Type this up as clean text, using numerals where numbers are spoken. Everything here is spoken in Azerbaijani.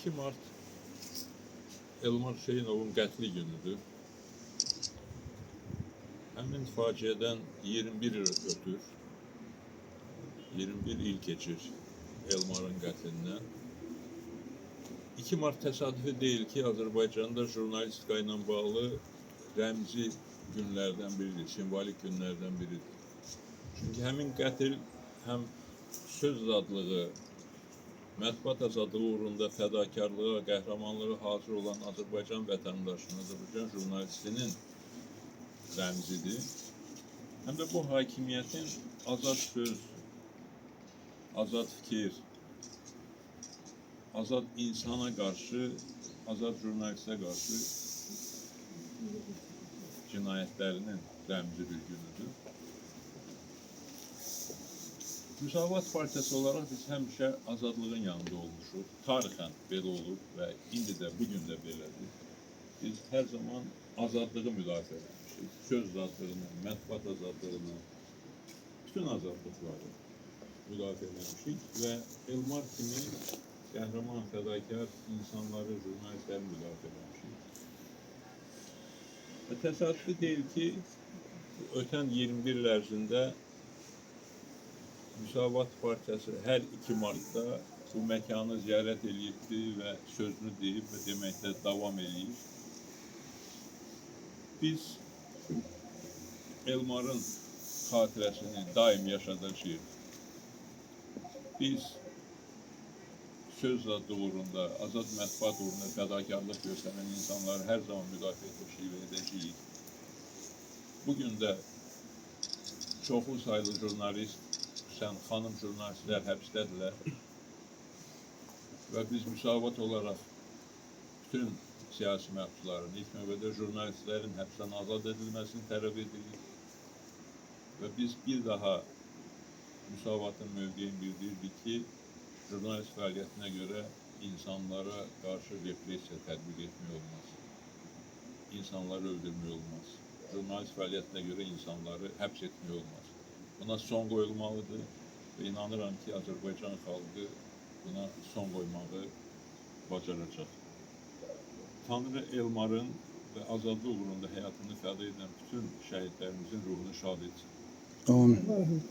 2 Mart Elmar Hüseynovun qətli günüdür. Həmin faciədən 21 il ötür. 21 il keçir Elmarın qətlindən. 2 Mart təsadüfi deyil ki, Azərbaycanda jurnalistika ilə bağlı rəmzi günlərdən biridir, simvolik günlərdən biridir. Çünki həmin qətl həm söz azadlığı, mətbuat azadlığı uğrunda fədakarlığa, qəhrəmanlığa hazır olan Azərbaycan vətəndaşının, Azərbaycan jurnalistinin rəmzidir. Həm də bu hakimiyyətin azad söz, azad fikir, azad insana qarşı, azad jurnalistə qarşı cinayətlərinin rəmzi bir günüdür. Müsavat Partiyası olarak biz həmişə azadlığın yanında olmuşuq. Tarixən belə olub və indi də, bugün də belədir. Biz hər zaman azadlığı müdafiə etmişik. Söz azadlığını, mətbuat azadlığını, bütün azadlıqları müdafiə etmişik və Elmar kimi qəhrəman, fədakar insanları, jurnalistləri müdafiə etmişik. Və təsadüfi deyil ki, ötən 21 il ərzində Müsavat Partiyası hər 2 Mart'da bu məkanı ziyarət edibdi və sözünü deyib və deməkdə davam edir. Biz Elmarın xatirəsini daim yaşadacağıq. Biz söz azadlığı uğrunda, azad mətbuat uğrunda fədakarlıq göstərən insanları hər zaman müdafiə etmişik və edəcəyik. Bugün də çoxlu sayılı jurnalist, xanım jurnalistlər həbsdədirlər və biz müsavat olaraq bütün siyasi məhbusların, ilk növbədə jurnalistlərin həbsdən azad edilməsini tələb edirik və biz bir daha müsavatın mövqeyini bildirdik ki, jurnalist fəaliyyətinə görə insanlara qarşı repressiya tətbiq etmək olmaz, insanları öldürmək olmaz, jurnalist fəaliyyətinə görə insanları həbs etmək olmaz. Buna son qoyulmalıdır və inanıram ki, Azərbaycan xalqı buna son qoymağı bacaracaq. Tanrı Elmarın və azadlıq uğrunda həyatını fəda edən bütün şəhidlərimizin ruhunu şad etsin. Amin.